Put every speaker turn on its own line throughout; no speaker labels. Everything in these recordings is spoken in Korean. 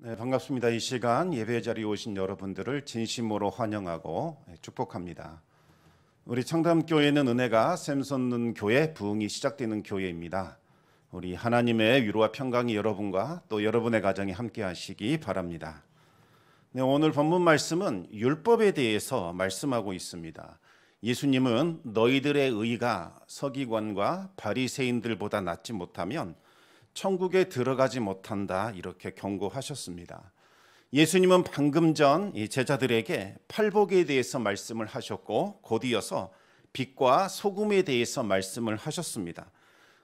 네, 반갑습니다. 이 시간 예배 자리에 오신 여러분들을 진심으로 환영하고 축복합니다. 우리 청담교회는 은혜가 샘솟는 교회, 부흥이 시작되는 교회입니다. 우리 하나님의 위로와 평강이 여러분과 또 여러분의 가정에 함께 하시기 바랍니다. 네, 오늘 본문 말씀은 율법에 대해서 말씀하고 있습니다. 예수님은 너희들의 의가 서기관과 바리새인들보다 낫지 못하면 천국에 들어가지 못한다, 이렇게 경고하셨습니다. 예수님은 방금 전 이 제자들에게 팔복에 대해서 말씀을 하셨고 곧 이어서 빛과 소금에 대해서 말씀을 하셨습니다.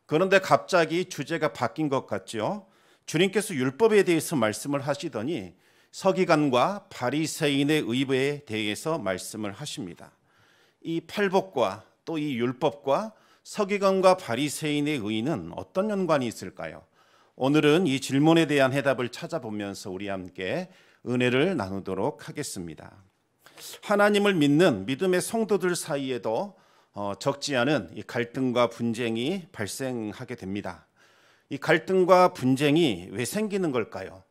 그런데 갑자기 주제가 바뀐 것 같죠. 주님께서 율법에 대해서 말씀을 하시더니 서기관과 바리새인의 의에 대해서 말씀을 하십니다. 이 팔복과 또 이 율법과 서기관과 바리새인의 의는 어떤 연관이 있을까요? 오늘은 이 질문에 대한 해답을 찾아보면서 우리 함께 은혜를 나누도록 하겠습니다. 하나님을 믿는 믿음의 성도들 사이에도 적지 않은 이 갈등과 분쟁이 발생하게 됩니다. 이 갈등과 분쟁이 왜 생기는 걸까요?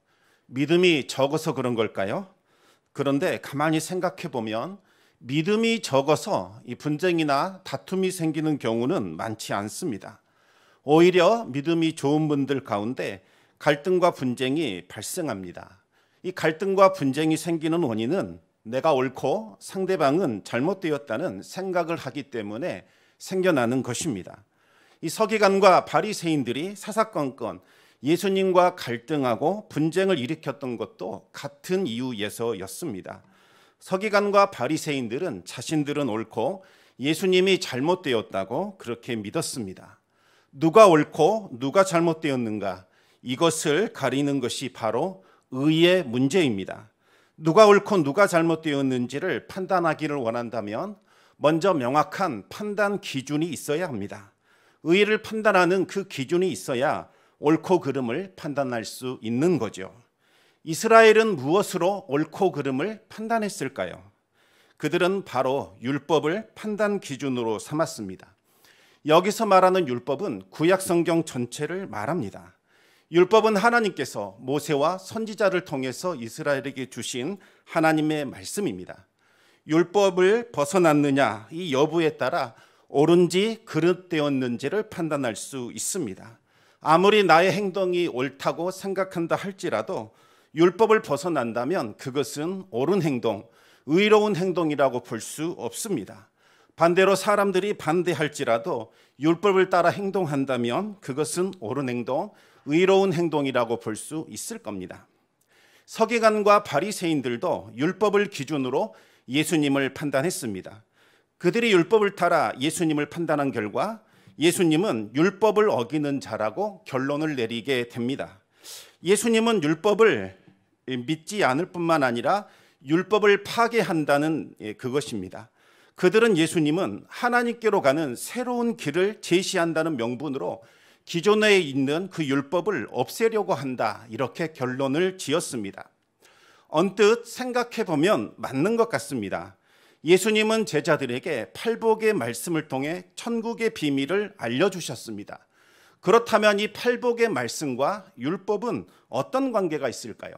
믿음이 적어서 그런 걸까요? 그런데 가만히 생각해 보면 믿음이 적어서 이 분쟁이나 다툼이 생기는 경우는 많지 않습니다. 오히려 믿음이 좋은 분들 가운데 갈등과 분쟁이 발생합니다. 이 갈등과 분쟁이 생기는 원인은 내가 옳고 상대방은 잘못되었다는 생각을 하기 때문에 생겨나는 것입니다. 이 서기관과 바리새인들이 사사건건 예수님과 갈등하고 분쟁을 일으켰던 것도 같은 이유에서였습니다. 서기관과 바리새인들은 자신들은 옳고 예수님이 잘못되었다고 그렇게 믿었습니다. 누가 옳고 누가 잘못되었는가, 이것을 가리는 것이 바로 의의 문제입니다. 누가 옳고 누가 잘못되었는지를 판단하기를 원한다면 먼저 명확한 판단 기준이 있어야 합니다. 의를 판단하는 그 기준이 있어야 옳고 그름을 판단할 수 있는 거죠. 이스라엘은 무엇으로 옳고 그름을 판단했을까요? 그들은 바로 율법을 판단 기준으로 삼았습니다. 여기서 말하는 율법은 구약 성경 전체를 말합니다. 율법은 하나님께서 모세와 선지자를 통해서 이스라엘에게 주신 하나님의 말씀입니다. 율법을 벗어났느냐, 이 여부에 따라 옳은지 그릇되었는지를 판단할 수 있습니다. 아무리 나의 행동이 옳다고 생각한다 할지라도 율법을 벗어난다면 그것은 옳은 행동, 의로운 행동이라고 볼 수 없습니다. 반대로 사람들이 반대할지라도 율법을 따라 행동한다면 그것은 옳은 행동, 의로운 행동이라고 볼 수 있을 겁니다. 서기관과 바리새인들도 율법을 기준으로 예수님을 판단했습니다. 그들이 율법을 따라 예수님을 판단한 결과 예수님은 율법을 어기는 자라고 결론을 내리게 됩니다. 예수님은 율법을 믿지 않을 뿐만 아니라 율법을 파괴한다는 그것입니다. 그들은 예수님은 하나님께로 가는 새로운 길을 제시한다는 명분으로 기존에 있는 그 율법을 없애려고 한다, 이렇게 결론을 지었습니다. 언뜻 생각해 보면 맞는 것 같습니다. 예수님은 제자들에게 팔복의 말씀을 통해 천국의 비밀을 알려주셨습니다. 그렇다면 이 팔복의 말씀과 율법은 어떤 관계가 있을까요?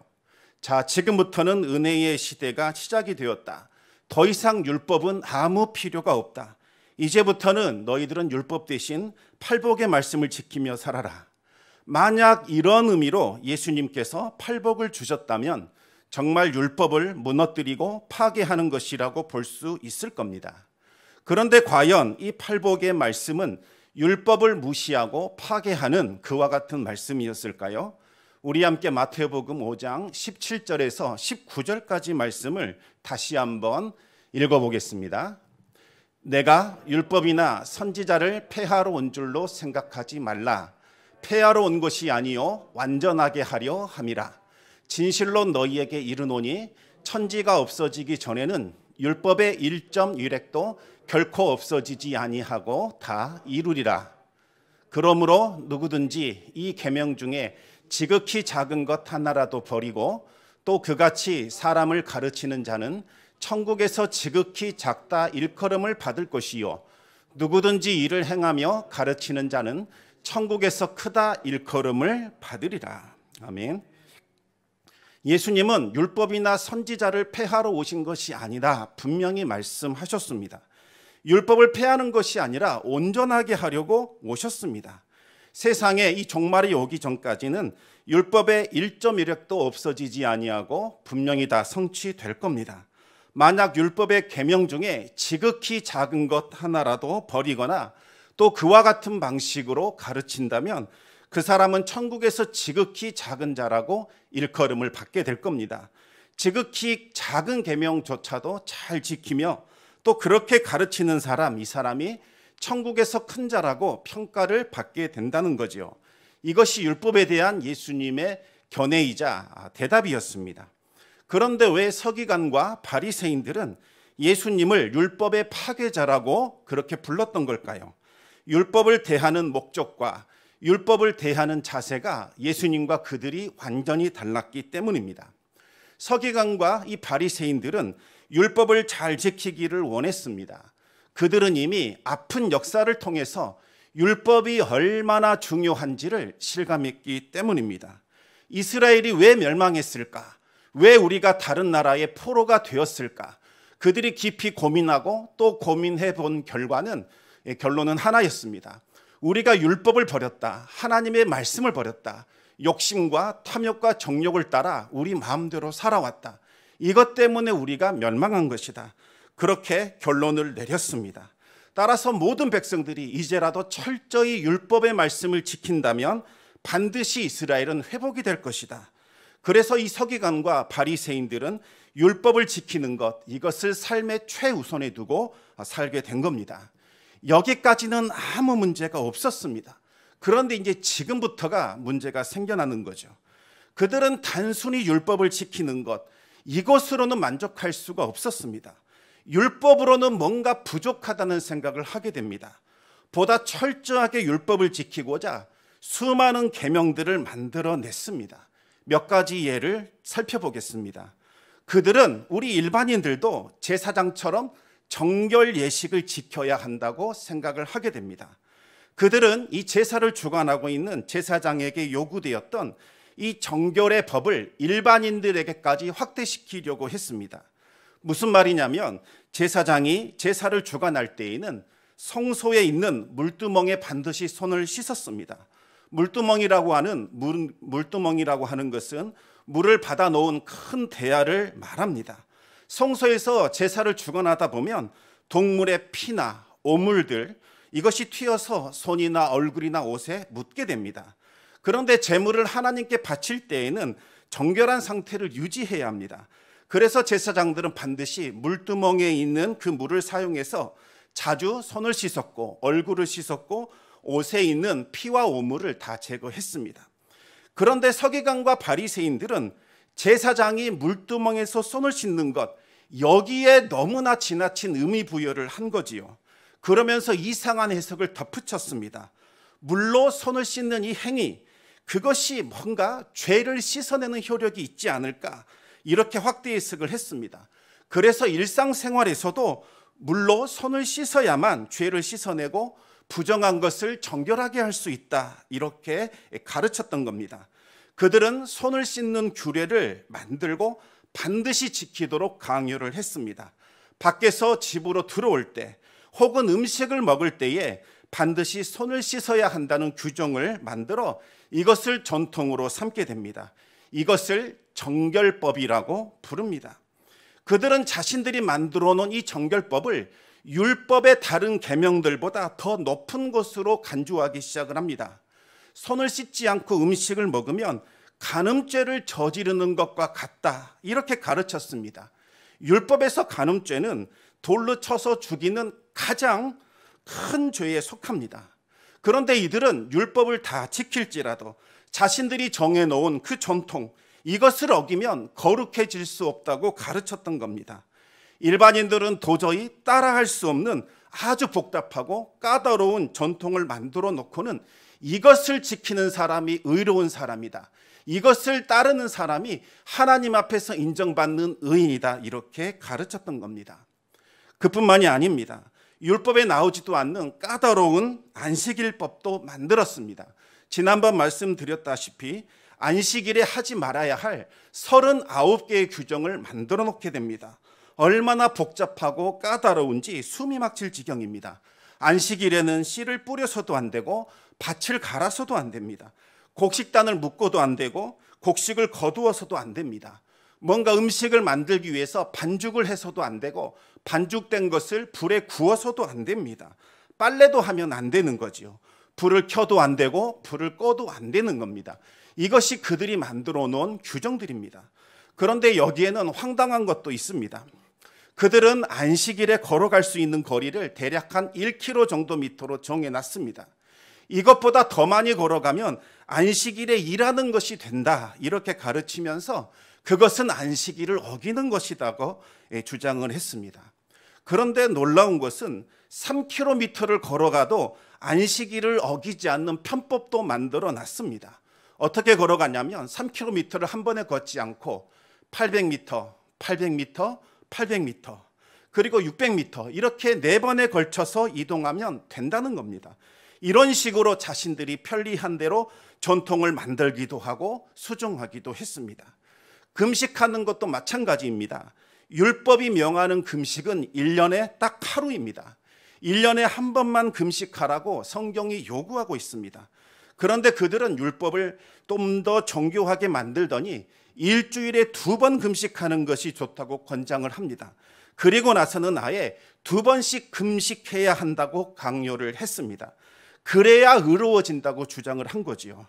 자, 지금부터는 은혜의 시대가 시작이 되었다. 더 이상 율법은 아무 필요가 없다. 이제부터는 너희들은 율법 대신 팔복의 말씀을 지키며 살아라. 만약 이런 의미로 예수님께서 팔복을 주셨다면 정말 율법을 무너뜨리고 파괴하는 것이라고 볼 수 있을 겁니다. 그런데 과연 이 팔복의 말씀은 율법을 무시하고 파괴하는 그와 같은 말씀이었을까요? 우리 함께 마태복음 5장 17절에서 19절까지 말씀을 다시 한번 읽어보겠습니다. 내가 율법이나 선지자를 폐하러 온 줄로 생각하지 말라. 폐하러 온 것이 아니요 완전하게 하려 함이라. 진실로 너희에게 이르노니 천지가 없어지기 전에는 율법의 1.1획도 결코 없어지지 아니하고 다 이루리라. 그러므로 누구든지 이 계명 중에 지극히 작은 것 하나라도 버리고 또 그같이 사람을 가르치는 자는 천국에서 지극히 작다 일컬음을 받을 것이요 누구든지 이를 행하며 가르치는 자는 천국에서 크다 일컬음을 받으리라. 아멘. 예수님은 율법이나 선지자를 폐하러 오신 것이 아니라 분명히 말씀하셨습니다. 율법을 폐하는 것이 아니라 온전하게 하려고 오셨습니다. 세상에 이 종말이 오기 전까지는 율법의 1.1획도 없어지지 아니하고 분명히 다 성취될 겁니다. 만약 율법의 계명 중에 지극히 작은 것 하나라도 버리거나 또 그와 같은 방식으로 가르친다면 그 사람은 천국에서 지극히 작은 자라고 일컬음을 받게 될 겁니다. 지극히 작은 계명조차도 잘 지키며 또 그렇게 가르치는 사람, 이 사람이 천국에서 큰 자라고 평가를 받게 된다는 거죠. 이것이 율법에 대한 예수님의 견해이자 대답이었습니다. 그런데 왜 서기관과 바리새인들은 예수님을 율법의 파괴자라고 그렇게 불렀던 걸까요? 율법을 대하는 목적과 율법을 대하는 자세가 예수님과 그들이 완전히 달랐기 때문입니다. 서기관과 이 바리새인들은 율법을 잘 지키기를 원했습니다. 그들은 이미 아픈 역사를 통해서 율법이 얼마나 중요한지를 실감했기 때문입니다. 이스라엘이 왜 멸망했을까? 왜 우리가 다른 나라의 포로가 되었을까? 그들이 깊이 고민하고 또 고민해 본 결론은 하나였습니다. 우리가 율법을 버렸다. 하나님의 말씀을 버렸다. 욕심과 탐욕과 정욕을 따라 우리 마음대로 살아왔다. 이것 때문에 우리가 멸망한 것이다. 그렇게 결론을 내렸습니다. 따라서 모든 백성들이 이제라도 철저히 율법의 말씀을 지킨다면 반드시 이스라엘은 회복이 될 것이다. 그래서 이 서기관과 바리새인들은 율법을 지키는 것, 이것을 삶의 최우선에 두고 살게 된 겁니다. 여기까지는 아무 문제가 없었습니다. 그런데 이제 지금부터가 문제가 생겨나는 거죠. 그들은 단순히 율법을 지키는 것, 이것으로는 만족할 수가 없었습니다. 율법으로는 뭔가 부족하다는 생각을 하게 됩니다. 보다 철저하게 율법을 지키고자 수많은 계명들을 만들어냈습니다. 몇 가지 예를 살펴보겠습니다. 그들은 우리 일반인들도 제사장처럼 정결 예식을 지켜야 한다고 생각을 하게 됩니다. 그들은 이 제사를 주관하고 있는 제사장에게 요구되었던 이 정결의 법을 일반인들에게까지 확대시키려고 했습니다. 무슨 말이냐면 제사장이 제사를 주관할 때에는 성소에 있는 물두멍에 반드시 손을 씻었습니다. 물두멍이라고 하는 것은 물을 받아 놓은 큰 대야를 말합니다. 성소에서 제사를 주관하다 보면 동물의 피나 오물들, 이것이 튀어서 손이나 얼굴이나 옷에 묻게 됩니다. 그런데 제물을 하나님께 바칠 때에는 정결한 상태를 유지해야 합니다. 그래서 제사장들은 반드시 물두멍에 있는 그 물을 사용해서 자주 손을 씻었고 얼굴을 씻었고 옷에 있는 피와 오물을 다 제거했습니다. 그런데 서기관과 바리새인들은 제사장이 물두멍에서 손을 씻는 것, 여기에 너무나 지나친 의미 부여를 한 거지요. 그러면서 이상한 해석을 덧붙였습니다. 물로 손을 씻는 이 행위, 그것이 뭔가 죄를 씻어내는 효력이 있지 않을까, 이렇게 확대 해석을 했습니다. 그래서 일상생활에서도 물로 손을 씻어야만 죄를 씻어내고 부정한 것을 정결하게 할 수 있다, 이렇게 가르쳤던 겁니다. 그들은 손을 씻는 규례를 만들고 반드시 지키도록 강요를 했습니다. 밖에서 집으로 들어올 때 혹은 음식을 먹을 때에 반드시 손을 씻어야 한다는 규정을 만들어 이것을 전통으로 삼게 됩니다. 이것을 정결법이라고 부릅니다. 그들은 자신들이 만들어 놓은 이 정결법을 율법의 다른 계명들보다 더 높은 것으로 간주하기 시작을 합니다. 손을 씻지 않고 음식을 먹으면 간음죄를 저지르는 것과 같다, 이렇게 가르쳤습니다. 율법에서 간음죄는 돌로 쳐서 죽이는 가장 큰 죄에 속합니다. 그런데 이들은 율법을 다 지킬지라도 자신들이 정해놓은 그 전통, 이것을 어기면 거룩해질 수 없다고 가르쳤던 겁니다. 일반인들은 도저히 따라할 수 없는 아주 복잡하고 까다로운 전통을 만들어 놓고는 이것을 지키는 사람이 의로운 사람이다, 이것을 따르는 사람이 하나님 앞에서 인정받는 의인이다, 이렇게 가르쳤던 겁니다. 그뿐만이 아닙니다. 율법에 나오지도 않는 까다로운 안식일법도 만들었습니다. 지난번 말씀드렸다시피 안식일에 하지 말아야 할 39개의 규정을 만들어 놓게 됩니다. 얼마나 복잡하고 까다로운지 숨이 막힐 지경입니다. 안식일에는 씨를 뿌려서도 안 되고 밭을 갈아서도 안 됩니다. 곡식단을 묶어도 안 되고 곡식을 거두어서도 안 됩니다. 뭔가 음식을 만들기 위해서 반죽을 해서도 안 되고 반죽된 것을 불에 구워서도 안 됩니다. 빨래도 하면 안 되는 거지요. 불을 켜도 안 되고 불을 꺼도 안 되는 겁니다. 이것이 그들이 만들어 놓은 규정들입니다. 그런데 여기에는 황당한 것도 있습니다. 그들은 안식일에 걸어갈 수 있는 거리를 대략 한 1km 정도 미터로 정해놨습니다. 이것보다 더 많이 걸어가면 안식일에 일하는 것이 된다, 이렇게 가르치면서 그것은 안식일을 어기는 것이라고 주장을 했습니다. 그런데 놀라운 것은 3km를 걸어가도 안식일을 어기지 않는 편법도 만들어 놨습니다. 어떻게 걸어가냐면 3km를 한 번에 걷지 않고 800m, 800m, 800m, 그리고 600m 이렇게 4번에 걸쳐서 이동하면 된다는 겁니다. 이런 식으로 자신들이 편리한 대로 전통을 만들기도 하고 수정하기도 했습니다. 금식하는 것도 마찬가지입니다. 율법이 명하는 금식은 1년에 딱 하루입니다. 1년에 한 번만 금식하라고 성경이 요구하고 있습니다. 그런데 그들은 율법을 좀 더 정교하게 만들더니 일주일에 2번 금식하는 것이 좋다고 권장을 합니다. 그리고 나서는 아예 2번씩 금식해야 한다고 강요를 했습니다. 그래야 의로워진다고 주장을 한 거지요.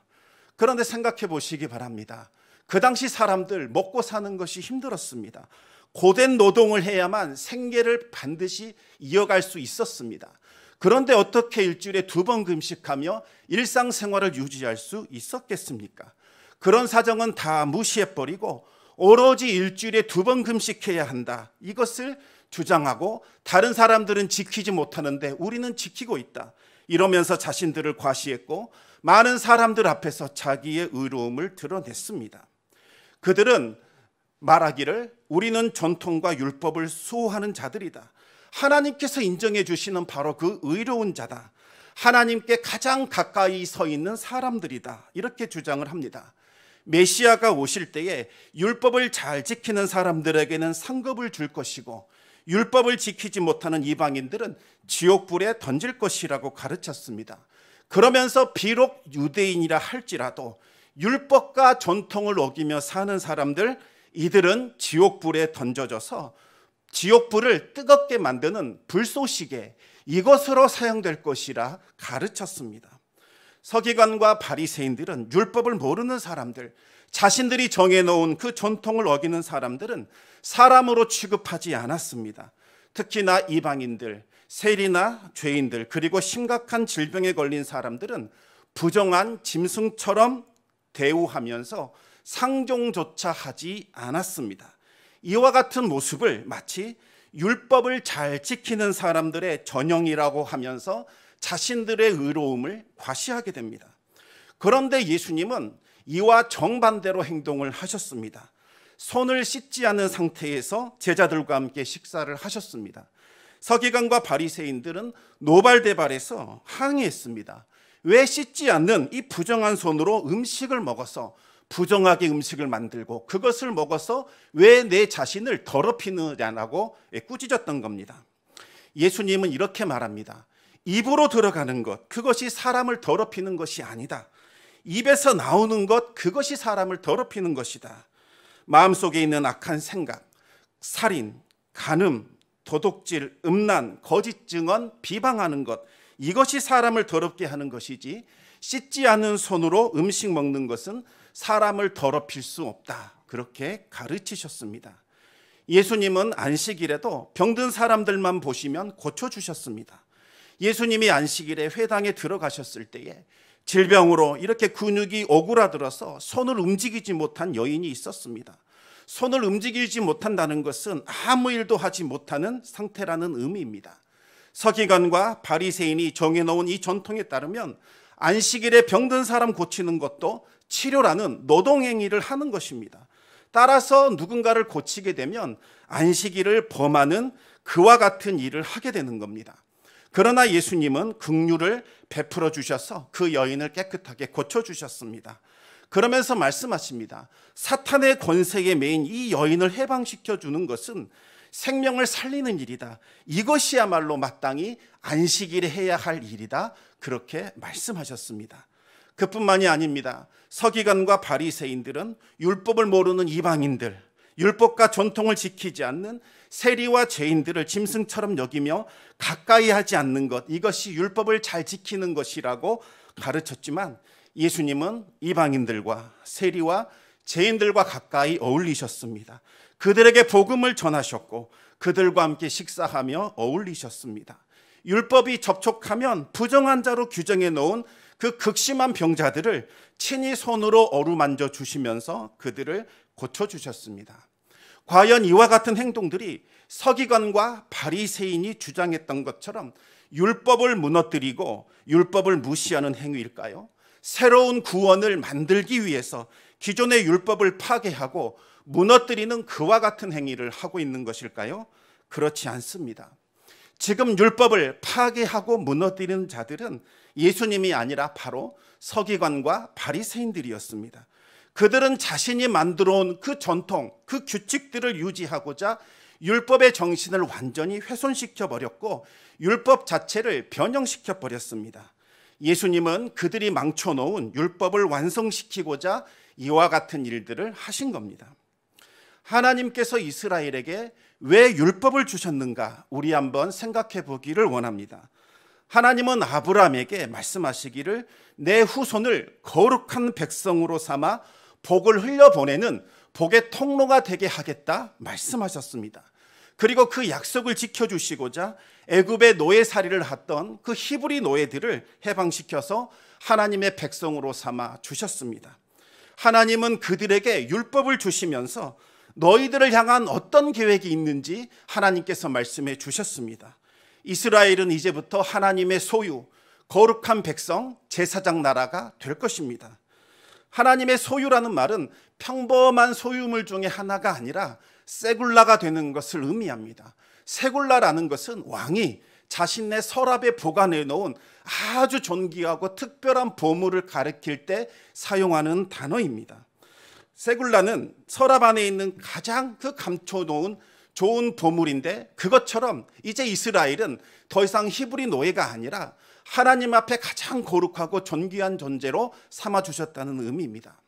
그런데 생각해 보시기 바랍니다. 그 당시 사람들 먹고 사는 것이 힘들었습니다. 고된 노동을 해야만 생계를 반드시 이어갈 수 있었습니다. 그런데 어떻게 일주일에 2번 금식하며 일상생활을 유지할 수 있었겠습니까? 그런 사정은 다 무시해버리고 오로지 일주일에 2번 금식해야 한다, 이것을 주장하고 다른 사람들은 지키지 못하는데 우리는 지키고 있다, 이러면서 자신들을 과시했고 많은 사람들 앞에서 자기의 의로움을 드러냈습니다. 그들은 말하기를 우리는 전통과 율법을 수호하는 자들이다. 하나님께서 인정해 주시는 바로 그 의로운 자다. 하나님께 가장 가까이 서 있는 사람들이다. 이렇게 주장을 합니다. 메시아가 오실 때에 율법을 잘 지키는 사람들에게는 상급을 줄 것이고 율법을 지키지 못하는 이방인들은 지옥불에 던질 것이라고 가르쳤습니다. 그러면서 비록 유대인이라 할지라도 율법과 전통을 어기며 사는 사람들, 이들은 지옥불에 던져져서 지옥불을 뜨겁게 만드는 불쏘시개, 이것으로 사용될 것이라 가르쳤습니다. 서기관과 바리새인들은 율법을 모르는 사람들, 자신들이 정해놓은 그 전통을 어기는 사람들은 사람으로 취급하지 않았습니다. 특히나 이방인들, 세리나 죄인들, 그리고 심각한 질병에 걸린 사람들은 부정한 짐승처럼 대우하면서 상종조차 하지 않았습니다. 이와 같은 모습을 마치 율법을 잘 지키는 사람들의 전형이라고 하면서 자신들의 의로움을 과시하게 됩니다. 그런데 예수님은 이와 정반대로 행동을 하셨습니다. 손을 씻지 않은 상태에서 제자들과 함께 식사를 하셨습니다. 서기관과 바리새인들은 노발대발해서 항의했습니다. 왜 씻지 않는 이 부정한 손으로 음식을 먹어서 부정하게 음식을 만들고 그것을 먹어서 왜 내 자신을 더럽히느냐고 꾸짖었던 겁니다. 예수님은 이렇게 말합니다. 입으로 들어가는 것, 그것이 사람을 더럽히는 것이 아니다. 입에서 나오는 것, 그것이 사람을 더럽히는 것이다. 마음속에 있는 악한 생각, 살인, 간음, 도둑질, 음란, 거짓 증언, 비방하는 것, 이것이 사람을 더럽게 하는 것이지 씻지 않은 손으로 음식 먹는 것은 사람을 더럽힐 수 없다. 그렇게 가르치셨습니다. 예수님은 안식일에도 병든 사람들만 보시면 고쳐주셨습니다. 예수님이 안식일에 회당에 들어가셨을 때에 질병으로 이렇게 근육이 오그라들어서 손을 움직이지 못한 여인이 있었습니다. 손을 움직이지 못한다는 것은 아무 일도 하지 못하는 상태라는 의미입니다. 서기관과 바리새인이 정해놓은 이 전통에 따르면 안식일에 병든 사람 고치는 것도 치료라는 노동행위를 하는 것입니다. 따라서 누군가를 고치게 되면 안식일을 범하는 그와 같은 일을 하게 되는 겁니다. 그러나 예수님은 긍휼을 베풀어 주셔서 그 여인을 깨끗하게 고쳐주셨습니다. 그러면서 말씀하십니다. 사탄의 권세에 매인 이 여인을 해방시켜 주는 것은 생명을 살리는 일이다. 이것이야말로 마땅히 안식일에 해야 할 일이다. 그렇게 말씀하셨습니다. 그뿐만이 아닙니다. 서기관과 바리새인들은 율법을 모르는 이방인들, 율법과 전통을 지키지 않는 세리와 죄인들을 짐승처럼 여기며 가까이 하지 않는 것, 이것이 율법을 잘 지키는 것이라고 가르쳤지만 예수님은 이방인들과 세리와 죄인들과 가까이 어울리셨습니다. 그들에게 복음을 전하셨고 그들과 함께 식사하며 어울리셨습니다. 율법이 접촉하면 부정한 자로 규정해 놓은 그 극심한 병자들을 친히 손으로 어루만져 주시면서 그들을 고쳐주셨습니다. 과연 이와 같은 행동들이 서기관과 바리새인이 주장했던 것처럼 율법을 무너뜨리고 율법을 무시하는 행위일까요? 새로운 구원을 만들기 위해서 기존의 율법을 파괴하고 무너뜨리는 그와 같은 행위를 하고 있는 것일까요? 그렇지 않습니다. 지금 율법을 파괴하고 무너뜨리는 자들은 예수님이 아니라 바로 서기관과 바리새인들이었습니다. 그들은 자신이 만들어온 그 전통, 그 규칙들을 유지하고자 율법의 정신을 완전히 훼손시켜 버렸고 율법 자체를 변형시켜 버렸습니다. 예수님은 그들이 망쳐놓은 율법을 완성시키고자 이와 같은 일들을 하신 겁니다. 하나님께서 이스라엘에게 왜 율법을 주셨는가? 우리 한번 생각해 보기를 원합니다. 하나님은 아브라함에게 말씀하시기를 내 후손을 거룩한 백성으로 삼아 복을 흘려보내는 복의 통로가 되게 하겠다 말씀하셨습니다. 그리고 그 약속을 지켜주시고자 애굽의 노예살이를 했던 그 히브리 노예들을 해방시켜서 하나님의 백성으로 삼아 주셨습니다. 하나님은 그들에게 율법을 주시면서 너희들을 향한 어떤 계획이 있는지 하나님께서 말씀해 주셨습니다. 이스라엘은 이제부터 하나님의 소유, 거룩한 백성, 제사장 나라가 될 것입니다. 하나님의 소유라는 말은 평범한 소유물 중에 하나가 아니라 세굴라가 되는 것을 의미합니다. 세굴라라는 것은 왕이 자신의 서랍에 보관해 놓은 아주 존귀하고 특별한 보물을 가리킬 때 사용하는 단어입니다. 세굴라는 서랍 안에 있는 가장 그 감춰놓은 좋은 보물인데 그것처럼 이제 이스라엘은 더 이상 히브리 노예가 아니라 하나님 앞에 가장 거룩하고 존귀한 존재로 삼아주셨다는 의미입니다.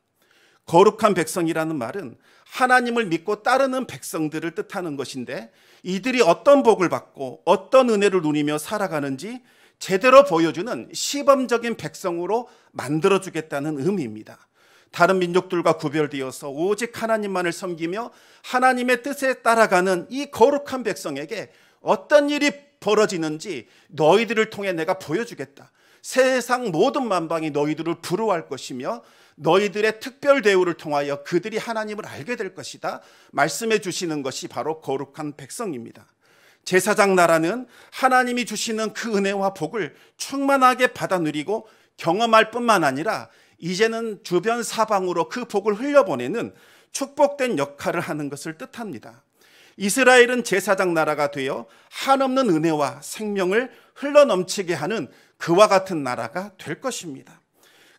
거룩한 백성이라는 말은 하나님을 믿고 따르는 백성들을 뜻하는 것인데 이들이 어떤 복을 받고 어떤 은혜를 누리며 살아가는지 제대로 보여주는 시범적인 백성으로 만들어주겠다는 의미입니다. 다른 민족들과 구별되어서 오직 하나님만을 섬기며 하나님의 뜻에 따라가는 이 거룩한 백성에게 어떤 일이 벌어지는지 너희들을 통해 내가 보여주겠다. 세상 모든 만방이 너희들을 부러워할 것이며 너희들의 특별 대우를 통하여 그들이 하나님을 알게 될 것이다. 말씀해 주시는 것이 바로 거룩한 백성입니다. 제사장 나라는 하나님이 주시는 그 은혜와 복을 충만하게 받아 누리고 경험할 뿐만 아니라 이제는 주변 사방으로 그 복을 흘려보내는 축복된 역할을 하는 것을 뜻합니다. 이스라엘은 제사장 나라가 되어 한없는 은혜와 생명을 흘러넘치게 하는 그와 같은 나라가 될 것입니다.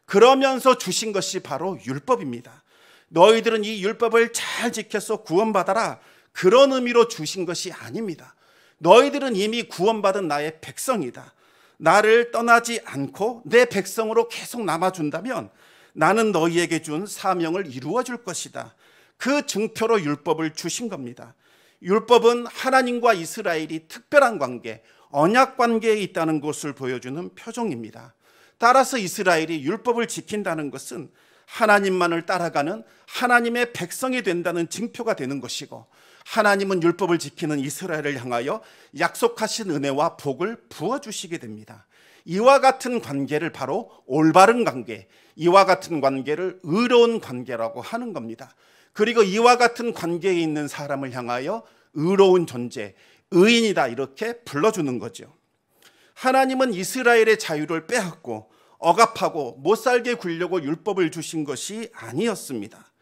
그러면서 주신 것이 바로 율법입니다. 너희들은 이 율법을 잘 지켜서 구원받아라. 그런 의미로 주신 것이 아닙니다. 너희들은 이미 구원받은 나의 백성이다. 나를 떠나지 않고 내 백성으로 계속 남아준다면 나는 너희에게 준 사명을 이루어 줄 것이다. 그 증표로 율법을 주신 겁니다. 율법은 하나님과 이스라엘이 특별한 관계, 언약 관계에 있다는 것을 보여주는 표종입니다. 따라서 이스라엘이 율법을 지킨다는 것은 하나님만을 따라가는 하나님의 백성이 된다는 증표가 되는 것이고 하나님은 율법을 지키는 이스라엘을 향하여 약속하신 은혜와 복을 부어주시게 됩니다. 이와 같은 관계를 바로 올바른 관계, 이와 같은 관계를 의로운 관계라고 하는 겁니다. 그리고 이와 같은 관계에 있는 사람을 향하여 의로운 존재, 의인이다 이렇게 불러주는 거죠. 하나님은 이스라엘의 자유를 빼앗고 억압하고 못살게 굴려고 율법을 주신 것이 아니었습니다.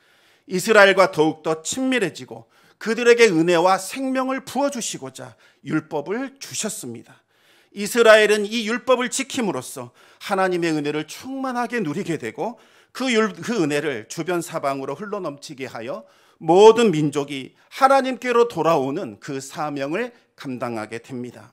이스라엘과 더욱더 친밀해지고 그들에게 은혜와 생명을 부어주시고자 율법을 주셨습니다.
이스라엘은 이 율법을 지킴으로써 하나님의 은혜를 충만하게 누리게 되고 그 은혜를 주변 사방으로 흘러넘치게 하여 모든 민족이 하나님께로 돌아오는 그 사명을 감당하게 됩니다.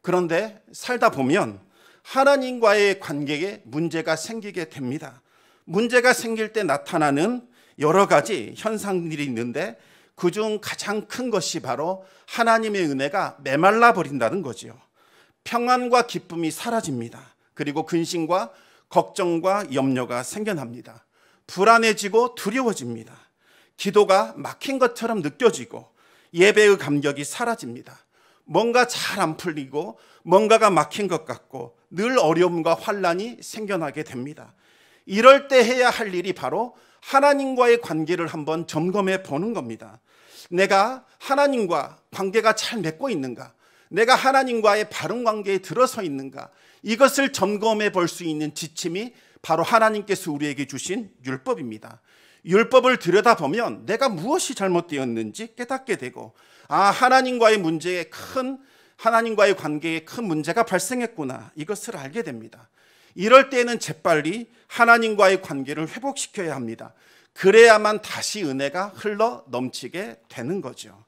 그런데 살다 보면 하나님과의 관계에 문제가 생기게 됩니다. 문제가 생길 때 나타나는 여러 가지 현상들이 있는데 그중 가장 큰 것이 바로 하나님의 은혜가 메말라 버린다는 거지요. 평안과 기쁨이 사라집니다. 그리고 근심과 걱정과 염려가 생겨납니다. 불안해지고 두려워집니다. 기도가 막힌 것처럼 느껴지고 예배의 감격이 사라집니다. 뭔가 잘 안 풀리고 뭔가가 막힌 것 같고 늘 어려움과 환란이 생겨나게 됩니다. 이럴 때 해야 할 일이 바로 하나님과의 관계를 한번 점검해 보는 겁니다. 내가 하나님과 관계가 잘 맺고 있는가? 내가 하나님과의 바른 관계에 들어서 있는가? 이것을 점검해 볼 수 있는 지침이 바로 하나님께서 우리에게 주신 율법입니다. 율법을 들여다보면 내가 무엇이 잘못되었는지 깨닫게 되고 하나님과의 하나님과의 관계에 큰 문제가 발생했구나, 이것을 알게 됩니다. 이럴 때는 재빨리 하나님과의 관계를 회복시켜야 합니다. 그래야만 다시 은혜가 흘러 넘치게 되는 거죠.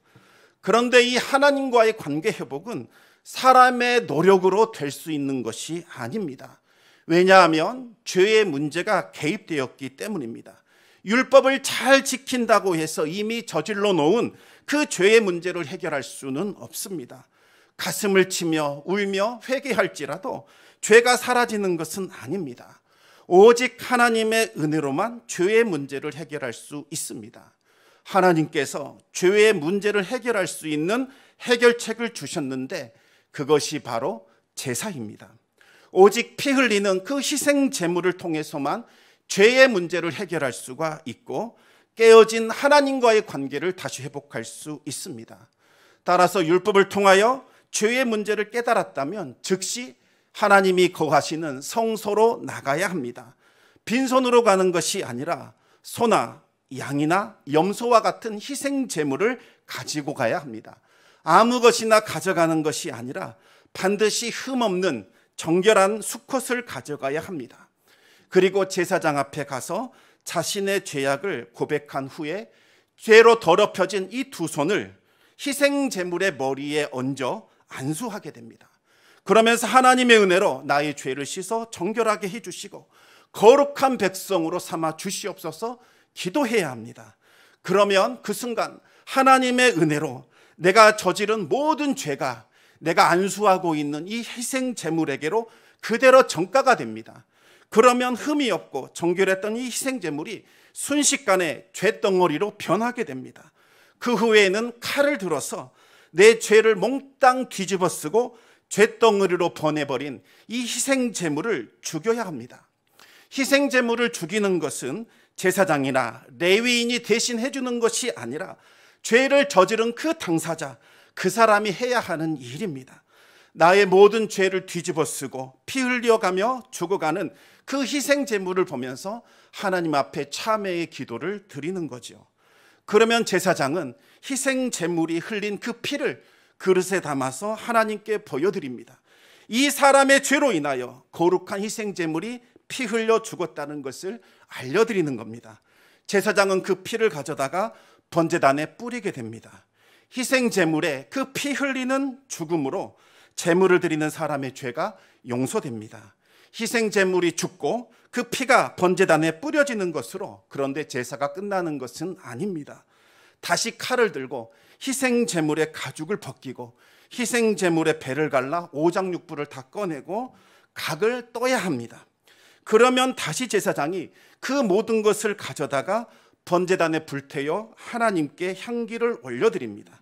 그런데 이 하나님과의 관계 회복은 사람의 노력으로 될 수 있는 것이 아닙니다. 왜냐하면 죄의 문제가 개입되었기 때문입니다. 율법을 잘 지킨다고 해서 이미 저질러 놓은 그 죄의 문제를 해결할 수는 없습니다. 가슴을 치며 울며 회개할지라도 죄가 사라지는 것은 아닙니다. 오직 하나님의 은혜로만 죄의 문제를 해결할 수 있습니다. 하나님께서 죄의 문제를 해결할 수 있는 해결책을 주셨는데 그것이 바로 제사입니다. 오직 피 흘리는 그 희생 제물을 통해서만 죄의 문제를 해결할 수가 있고 깨어진 하나님과의 관계를 다시 회복할 수 있습니다. 따라서 율법을 통하여 죄의 문제를 깨달았다면 즉시 하나님이 거하시는 성소로 나가야 합니다. 빈손으로 가는 것이 아니라 소나 양이나 염소와 같은 희생 제물을 가지고 가야 합니다. 아무 것이나 가져가는 것이 아니라 반드시 흠없는 정결한 수컷을 가져가야 합니다. 그리고 제사장 앞에 가서 자신의 죄악을 고백한 후에 죄로 더럽혀진 이 두 손을 희생 제물의 머리에 얹어 안수하게 됩니다. 그러면서 하나님의 은혜로 나의 죄를 씻어 정결하게 해주시고 거룩한 백성으로 삼아 주시옵소서 기도해야 합니다. 그러면 그 순간 하나님의 은혜로 내가 저지른 모든 죄가 내가 안수하고 있는 이 희생 제물에게로 그대로 전가가 됩니다. 그러면 흠이 없고 정결했던 이 희생 제물이 순식간에 죄덩어리로 변하게 됩니다. 그 후에는 칼을 들어서 내 죄를 몽땅 뒤집어 쓰고 죄덩어리로 보내버린 이 희생 제물을 죽여야 합니다. 희생 제물을 죽이는 것은 제사장이나 레위인이 대신 해주는 것이 아니라 죄를 저지른 그 당사자, 그 사람이 해야 하는 일입니다. 나의 모든 죄를 뒤집어 쓰고 피 흘려가며 죽어가는 그 희생 제물을 보면서 하나님 앞에 참회의 기도를 드리는 거죠. 그러면 제사장은 희생 제물이 흘린 그 피를 그릇에 담아서 하나님께 보여드립니다. 이 사람의 죄로 인하여 거룩한 희생 제물이 피 흘려 죽었다는 것을 알려드리는 겁니다. 제사장은 그 피를 가져다가 번제단에 뿌리게 됩니다. 희생 제물에 그 피 흘리는 죽음으로 제물을 드리는 사람의 죄가 용서됩니다. 희생 제물이 죽고 그 피가 번제단에 뿌려지는 것으로 그런데 제사가 끝나는 것은 아닙니다. 다시 칼을 들고 희생 제물의 가죽을 벗기고 희생 제물의 배를 갈라 오장육부를 다 꺼내고 각을 떠야 합니다. 그러면 다시 제사장이 그 모든 것을 가져다가 번제단에 불태워 하나님께 향기를 올려드립니다.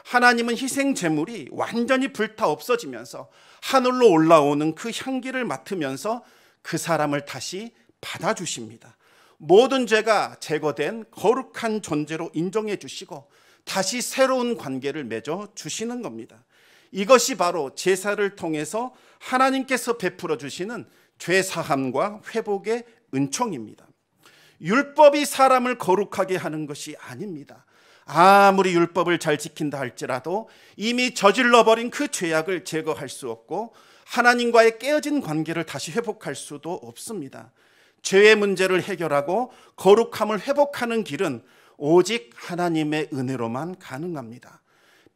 하나님은 희생 제물이 완전히 불타 없어지면서 하늘로 올라오는 그 향기를 맡으면서 그 사람을 다시 받아주십니다. 모든 죄가 제거된 거룩한 존재로 인정해 주시고 다시 새로운 관계를 맺어 주시는 겁니다. 이것이 바로 제사를 통해서 하나님께서 베풀어 주시는 죄 사함과 회복의 은총입니다. 율법이 사람을 거룩하게 하는 것이 아닙니다. 아무리 율법을 잘 지킨다 할지라도 이미 저질러버린 그 죄악을 제거할 수 없고 하나님과의 깨어진 관계를 다시 회복할 수도 없습니다. 죄의 문제를 해결하고 거룩함을 회복하는 길은 오직 하나님의 은혜로만 가능합니다.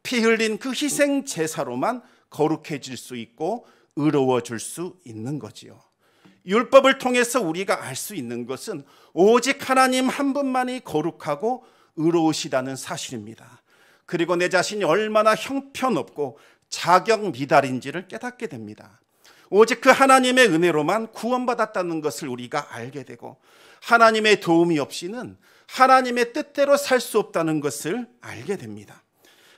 피 흘린 그 희생 제사로만 거룩해질 수 있고 의로워질 수 있는 거지요. 율법을 통해서 우리가 알 수 있는 것은 오직 하나님 한 분만이 거룩하고 의로우시다는 사실입니다. 그리고 내 자신이 얼마나 형편없고 자격 미달인지를 깨닫게 됩니다. 오직 그 하나님의 은혜로만 구원받았다는 것을 우리가 알게 되고 하나님의 도움이 없이는 하나님의 뜻대로 살 수 없다는 것을 알게 됩니다.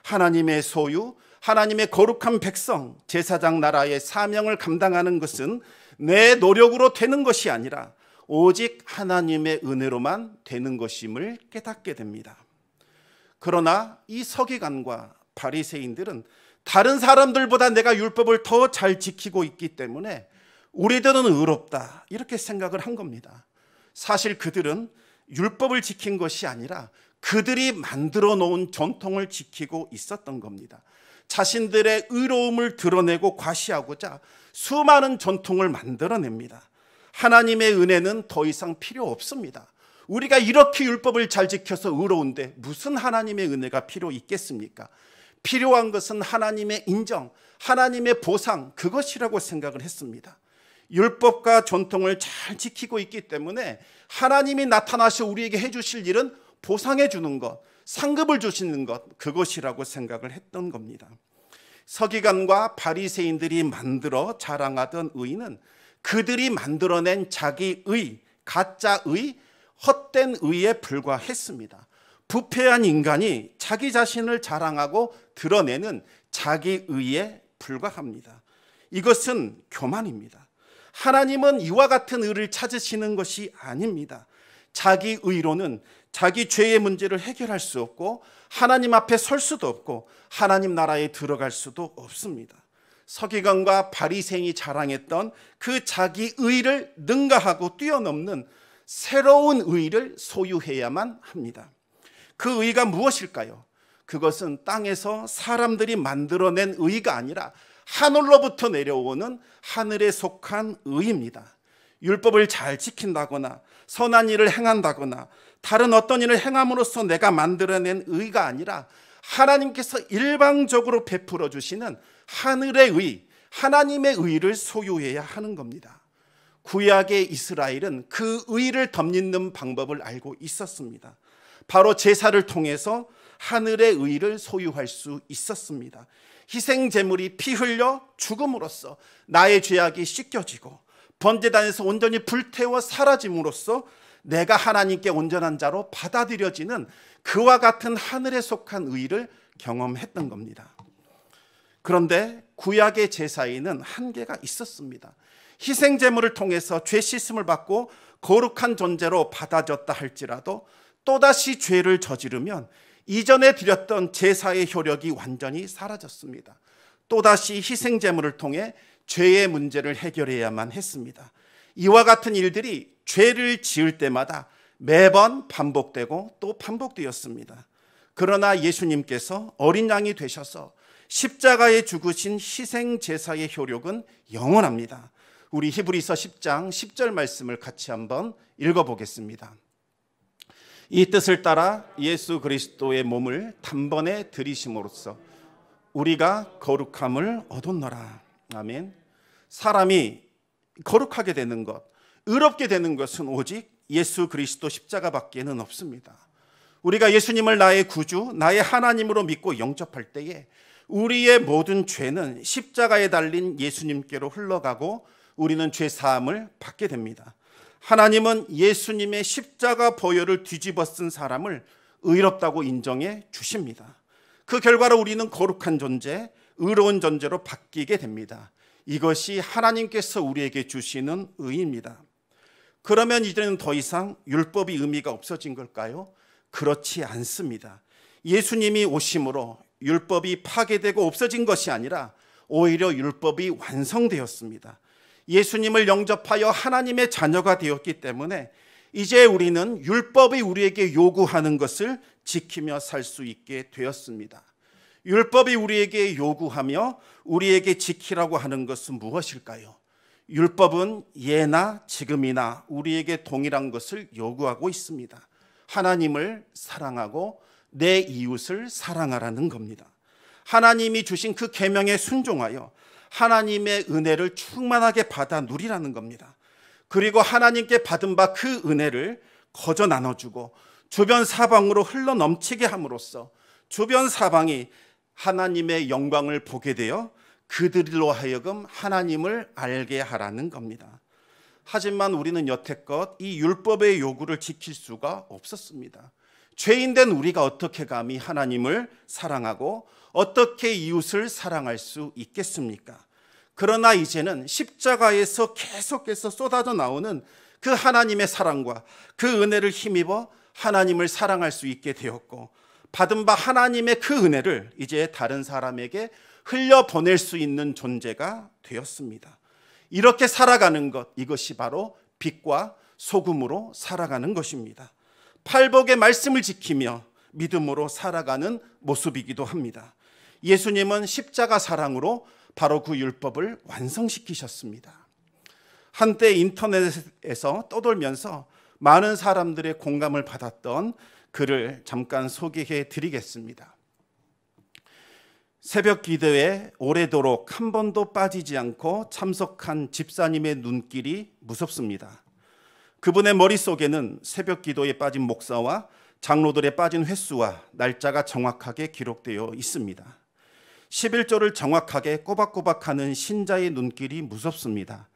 하나님의 소유, 하나님의 거룩한 백성, 제사장 나라의 사명을 감당하는 것은 내 노력으로 되는 것이 아니라 오직 하나님의 은혜로만 되는 것임을 깨닫게 됩니다. 그러나 이 서기관과 바리새인들은 다른 사람들보다 내가 율법을 더 잘 지키고 있기 때문에 우리들은 의롭다 이렇게 생각을 한 겁니다. 사실 그들은 율법을 지킨 것이 아니라 그들이 만들어 놓은 전통을 지키고 있었던 겁니다. 자신들의 의로움을 드러내고 과시하고자 수많은 전통을 만들어냅니다. 하나님의 은혜는 더 이상 필요 없습니다. 우리가 이렇게 율법을 잘 지켜서 의로운데 무슨 하나님의 은혜가 필요 있겠습니까? 필요한 것은 하나님의 인정, 하나님의 보상, 그것이라고 생각을 했습니다. 율법과 전통을 잘 지키고 있기 때문에 하나님이 나타나서 우리에게 해주실 일은 보상해 주는 것, 상급을 주시는 것, 그것이라고 생각을 했던 겁니다. 서기관과 바리새인들이 만들어 자랑하던 의는 그들이 만들어낸 자기 의, 가짜 의, 헛된 의에 불과했습니다. 부패한 인간이 자기 자신을 자랑하고 드러내는 자기 의에 불과합니다. 이것은 교만입니다. 하나님은 이와 같은 의를 찾으시는 것이 아닙니다. 자기 의로는 자기 죄의 문제를 해결할 수 없고 하나님 앞에 설 수도 없고 하나님 나라에 들어갈 수도 없습니다. 서기관과 바리새인이 자랑했던 그 자기 의를 능가하고 뛰어넘는 새로운 의를 소유해야만 합니다. 그 의가 무엇일까요? 그것은 땅에서 사람들이 만들어낸 의가 아니라 하늘로부터 내려오는 하늘에 속한 의입니다. 율법을 잘 지킨다거나 선한 일을 행한다거나 다른 어떤 일을 행함으로써 내가 만들어낸 의가 아니라 하나님께서 일방적으로 베풀어 주시는 하늘의 의, 하나님의 의를 소유해야 하는 겁니다. 구약의 이스라엘은 그 의를 덧입는 방법을 알고 있었습니다. 바로 제사를 통해서 하늘의 의를 소유할 수 있었습니다. 희생 제물이 피 흘려 죽음으로써 나의 죄악이 씻겨지고 번제단에서 온전히 불태워 사라짐으로써 내가 하나님께 온전한 자로 받아들여지는 그와 같은 하늘에 속한 의를 경험했던 겁니다. 그런데 구약의 제사에는 한계가 있었습니다. 희생 제물을 통해서 죄 씻음을 받고 거룩한 존재로 받아졌다 할지라도 또다시 죄를 저지르면 이전에 드렸던 제사의 효력이 완전히 사라졌습니다. 또다시 희생 제물을 통해 죄의 문제를 해결해야만 했습니다. 이와 같은 일들이 죄를 지을 때마다 매번 반복되고 또 반복되었습니다. 그러나 예수님께서 어린 양이 되셔서 십자가에 죽으신 희생 제사의 효력은 영원합니다. 우리 히브리서 10장 10절 말씀을 같이 한번 읽어보겠습니다. 이 뜻을 따라 예수 그리스도의 몸을 단번에 들이심으로써 우리가 거룩함을 얻었노라. 아멘. 사람이 거룩하게 되는 것, 의롭게 되는 것은 오직 예수 그리스도 십자가밖에는 없습니다. 우리가 예수님을 나의 구주, 나의 하나님으로 믿고 영접할 때에 우리의 모든 죄는 십자가에 달린 예수님께로 흘러가고 우리는 죄 사함을 받게 됩니다. 하나님은 예수님의 십자가 보혈을 뒤집어 쓴 사람을 의롭다고 인정해 주십니다. 그 결과로 우리는 거룩한 존재, 의로운 존재로 바뀌게 됩니다. 이것이 하나님께서 우리에게 주시는 의입니다. 그러면 이제는 더 이상 율법이 의미가 없어진 걸까요? 그렇지 않습니다. 예수님이 오심으로 율법이 파괴되고 없어진 것이 아니라 오히려 율법이 완성되었습니다. 예수님을 영접하여 하나님의 자녀가 되었기 때문에 이제 우리는 율법이 우리에게 요구하는 것을 지키며 살 수 있게 되었습니다. 율법이 우리에게 요구하며 우리에게 지키라고 하는 것은 무엇일까요? 율법은 예나 지금이나 우리에게 동일한 것을 요구하고 있습니다. 하나님을 사랑하고 내 이웃을 사랑하라는 겁니다. 하나님이 주신 그 계명에 순종하여 하나님의 은혜를 충만하게 받아 누리라는 겁니다. 그리고 하나님께 받은 바 그 은혜를 거저 나눠주고 주변 사방으로 흘러넘치게 함으로써 주변 사방이 하나님의 영광을 보게 되어 그들로 하여금 하나님을 알게 하라는 겁니다. 하지만 우리는 여태껏 이 율법의 요구를 지킬 수가 없었습니다. 죄인된 우리가 어떻게 감히 하나님을 사랑하고 어떻게 이웃을 사랑할 수 있겠습니까? 그러나 이제는 십자가에서 계속해서 쏟아져 나오는 그 하나님의 사랑과 그 은혜를 힘입어 하나님을 사랑할 수 있게 되었고, 받은 바 하나님의 그 은혜를 이제 다른 사람에게 흘려보낼 수 있는 존재가 되었습니다. 이렇게 살아가는 것, 이것이 바로 빛과 소금으로 살아가는 것입니다. 팔복의 말씀을 지키며 믿음으로 살아가는 모습이기도 합니다. 예수님은 십자가 사랑으로 바로 그 율법을 완성시키셨습니다. 한때 인터넷에서 떠돌면서 많은 사람들의 공감을 받았던 글을 잠깐 소개해 드리겠습니다. 새벽 기도에 오래도록 한 번도 빠지지 않고 참석한 집사님의 눈길이 무섭습니다. 그분의 머릿속에는 새벽 기도에 빠진 목사와 장로들의 빠진 횟수와 날짜가 정확하게 기록되어 있습니다. 11조를 정확하게 꼬박꼬박하는 신자의 눈길이 무섭습니다.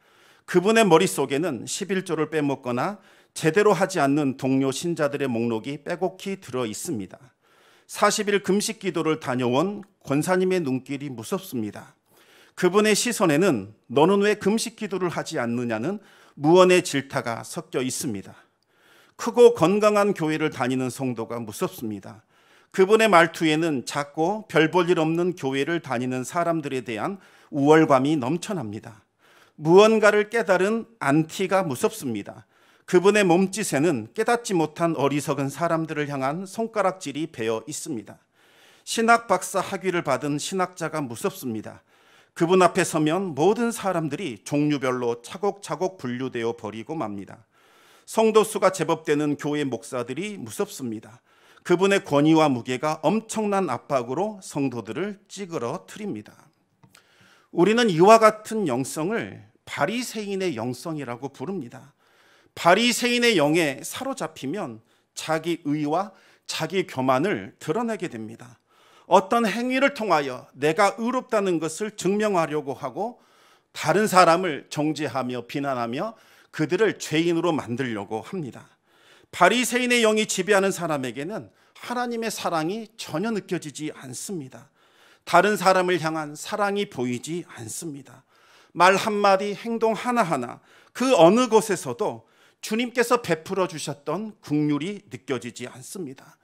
그분의 머릿속에는 11조를 빼먹거나 제대로 하지 않는 동료 신자들의 목록이 빼곡히 들어 있습니다. 40일 금식 기도를 다녀온 권사님의 눈길이 무섭습니다. 그분의 시선에는 너는 왜 금식 기도를 하지 않느냐는 무언의 질타가 섞여 있습니다. 크고 건강한 교회를 다니는 성도가 무섭습니다. 그분의 말투에는 작고 별 볼 일 없는 교회를 다니는 사람들에 대한 우월감이 넘쳐납니다. 무언가를 깨달은 안티가 무섭습니다. 그분의 몸짓에는 깨닫지 못한 어리석은 사람들을 향한 손가락질이 배어 있습니다. 신학 박사 학위를 받은 신학자가 무섭습니다. 그분 앞에 서면 모든 사람들이 종류별로 차곡차곡 분류되어 버리고 맙니다. 성도 수가 제법 되는 교회 목사들이 무섭습니다. 그분의 권위와 무게가 엄청난 압박으로 성도들을 찌그러뜨립니다. 우리는 이와 같은 영성을 바리새인의 영성이라고 부릅니다. 바리새인의 영에 사로잡히면 자기 의와 자기 교만을 드러내게 됩니다. 어떤 행위를 통하여 내가 의롭다는 것을 증명하려고 하고 다른 사람을 정죄하며 비난하며 그들을 죄인으로 만들려고 합니다. 바리새인의 영이 지배하는 사람에게는 하나님의 사랑이 전혀 느껴지지 않습니다. 다른 사람을 향한 사랑이 보이지 않습니다. 말 한마디, 행동 하나하나 그 어느 곳에서도 주님께서 베풀어 주셨던 긍휼이 느껴지지 않습니다.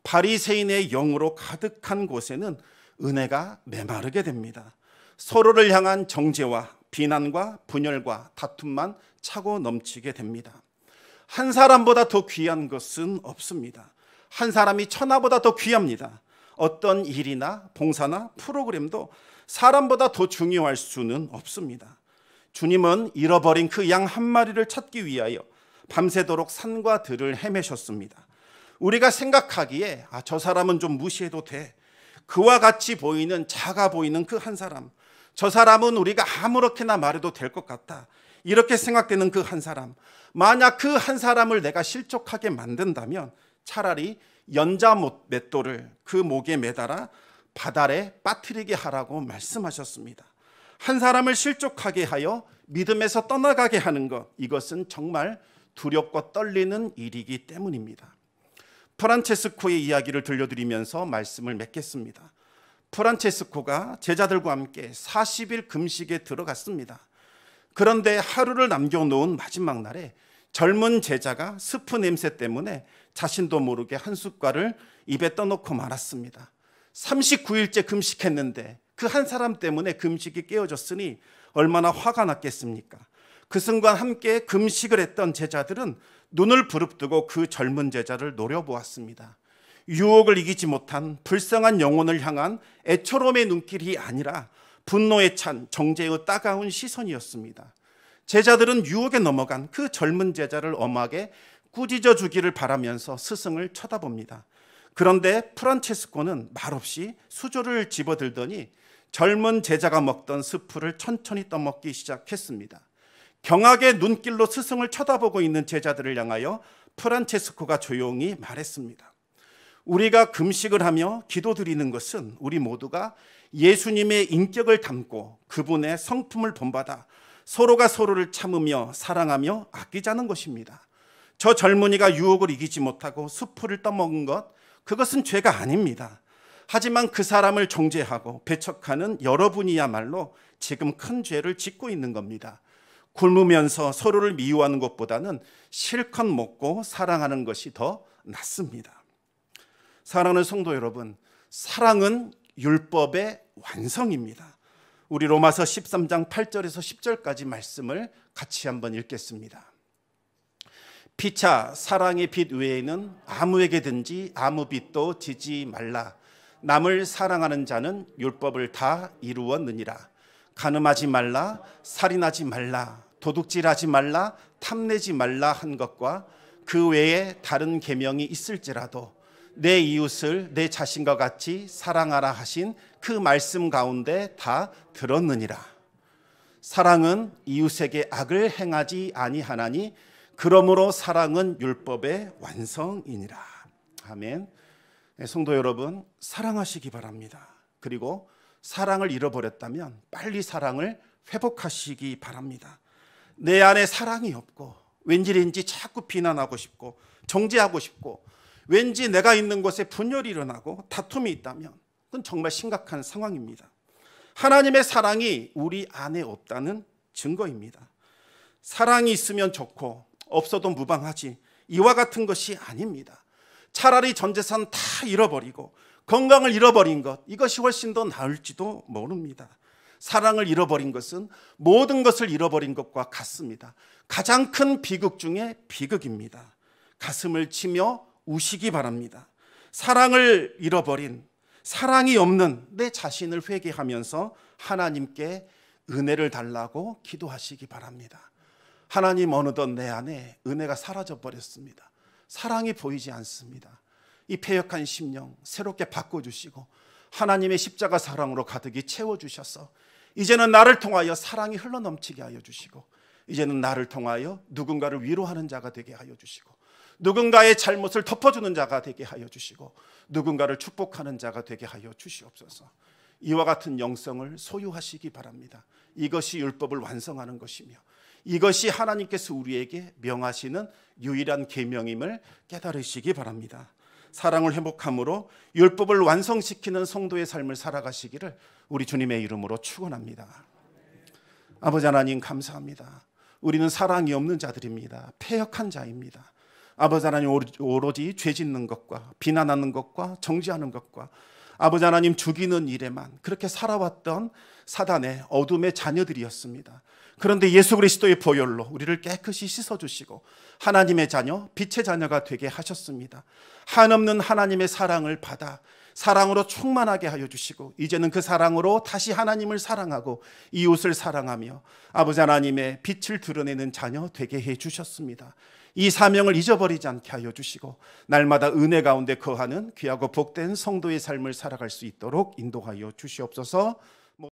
바리새인의 영으로 가득한 곳에는 은혜가 메마르게 됩니다. 서로를 향한 정죄와 비난과 분열과 다툼만 차고 넘치게 됩니다. 한 사람보다 더 귀한 것은 없습니다. 한 사람이 천하보다 더 귀합니다. 어떤 일이나 봉사나 프로그램도 사람보다 더 중요할 수는 없습니다. 주님은 잃어버린 그 양 한 마리를 찾기 위하여 밤새도록 산과 들을 헤매셨습니다. 우리가 생각하기에 저 사람은 좀 무시해도 돼. 그와 같이 보이는 작아 보이는 그 한 사람, 저 사람은 우리가 아무렇게나 말해도 될 것 같다. 이렇게 생각되는 그 한 사람, 만약 그 한 사람을 내가 실족하게 만든다면 차라리 연자 맷돌을 그 목에 매달아 바다에 빠뜨리게 하라고 말씀하셨습니다. 한 사람을 실족하게 하여 믿음에서 떠나가게 하는 것, 이것은 정말 두렵고 떨리는 일이기 때문입니다. 프란체스코의 이야기를 들려드리면서 말씀을 맺겠습니다. 프란체스코가 제자들과 함께 40일 금식에 들어갔습니다. 그런데 하루를 남겨놓은 마지막 날에 젊은 제자가 스프 냄새 때문에 자신도 모르게 한 숟갈을 입에 떠놓고 말았습니다. 39일째 금식했는데 그 한 사람 때문에 금식이 깨어졌으니 얼마나 화가 났겠습니까? 그 순간 함께 금식을 했던 제자들은 눈을 부릅뜨고 그 젊은 제자를 노려보았습니다. 유혹을 이기지 못한 불쌍한 영혼을 향한 애처로움의 눈길이 아니라 분노에 찬 정죄의 따가운 시선이었습니다. 제자들은 유혹에 넘어간 그 젊은 제자를 엄하게 꾸짖어 주기를 바라면서 스승을 쳐다봅니다. 그런데 프란체스코는 말없이 수저를 집어들더니 젊은 제자가 먹던 스프를 천천히 떠먹기 시작했습니다. 경악의 눈길로 스승을 쳐다보고 있는 제자들을 향하여 프란체스코가 조용히 말했습니다. 우리가 금식을 하며 기도드리는 것은 우리 모두가 예수님의 인격을 담고 그분의 성품을 본받아 서로가 서로를 참으며 사랑하며 아끼자는 것입니다. 저 젊은이가 유혹을 이기지 못하고 수프를 떠먹은 것, 그것은 죄가 아닙니다. 하지만 그 사람을 정죄하고 배척하는 여러분이야말로 지금 큰 죄를 짓고 있는 겁니다. 굶으면서 서로를 미워하는 것보다는 실컷 먹고 사랑하는 것이 더 낫습니다. 사랑하는 성도 여러분, 사랑은 율법의 완성입니다. 우리 로마서 13장 8절에서 10절까지 말씀을 같이 한번 읽겠습니다. 피차 사랑의 빛 외에는 아무에게든지 아무 빛도 지지 말라. 남을 사랑하는 자는 율법을 다 이루었느니라. 간음하지 말라, 살인하지 말라, 도둑질하지 말라, 탐내지 말라 한 것과 그 외에 다른 계명이 있을지라도 내 이웃을 내 자신과 같이 사랑하라 하신 그 말씀 가운데 다 들었느니라. 사랑은 이웃에게 악을 행하지 아니하나니 그러므로 사랑은 율법의 완성이니라. 아멘. 성도 여러분, 사랑하시기 바랍니다. 그리고 사랑을 잃어버렸다면 빨리 사랑을 회복하시기 바랍니다. 내 안에 사랑이 없고 왠지 자꾸 비난하고 싶고 정죄하고 싶고 왠지 내가 있는 곳에 분열이 일어나고 다툼이 있다면 그건 정말 심각한 상황입니다. 하나님의 사랑이 우리 안에 없다는 증거입니다. 사랑이 있으면 좋고 없어도 무방하지, 이와 같은 것이 아닙니다. 차라리 전 재산 다 잃어버리고 건강을 잃어버린 것, 이것이 훨씬 더 나을지도 모릅니다. 사랑을 잃어버린 것은 모든 것을 잃어버린 것과 같습니다. 가장 큰 비극 중에 비극입니다. 가슴을 치며 우시기 바랍니다. 사랑을 잃어버린, 사랑이 없는 내 자신을 회개하면서 하나님께 은혜를 달라고 기도하시기 바랍니다. 하나님, 어느덧 내 안에 은혜가 사라져 버렸습니다. 사랑이 보이지 않습니다. 이 패역한 심령 새롭게 바꿔주시고 하나님의 십자가 사랑으로 가득히 채워주셔서 이제는 나를 통하여 사랑이 흘러넘치게 하여 주시고, 이제는 나를 통하여 누군가를 위로하는 자가 되게 하여 주시고, 누군가의 잘못을 덮어주는 자가 되게 하여 주시고, 누군가를 축복하는 자가 되게 하여 주시옵소서. 이와 같은 영성을 소유하시기 바랍니다. 이것이 율법을 완성하는 것이며 이것이 하나님께서 우리에게 명하시는 유일한 계명임을 깨달으시기 바랍니다. 사랑을 회복함으로 율법을 완성시키는 성도의 삶을 살아가시기를 우리 주님의 이름으로 축원합니다. 아버지 하나님, 감사합니다. 우리는 사랑이 없는 자들입니다. 패역한 자입니다. 아버지 하나님, 오로지 죄 짓는 것과 비난하는 것과 정죄하는 것과 아버지 하나님 죽이는 일에만 그렇게 살아왔던 사단의 어둠의 자녀들이었습니다. 그런데 예수 그리스도의 보혈로 우리를 깨끗이 씻어주시고 하나님의 자녀, 빛의 자녀가 되게 하셨습니다. 한없는 하나님의 사랑을 받아 사랑으로 충만하게 하여 주시고, 이제는 그 사랑으로 다시 하나님을 사랑하고 이웃을 사랑하며 아버지 하나님의 빛을 드러내는 자녀 되게 해 주셨습니다. 이 사명을 잊어버리지 않게 하여 주시고 날마다 은혜 가운데 거하는 귀하고 복된 성도의 삶을 살아갈 수 있도록 인도하여 주시옵소서.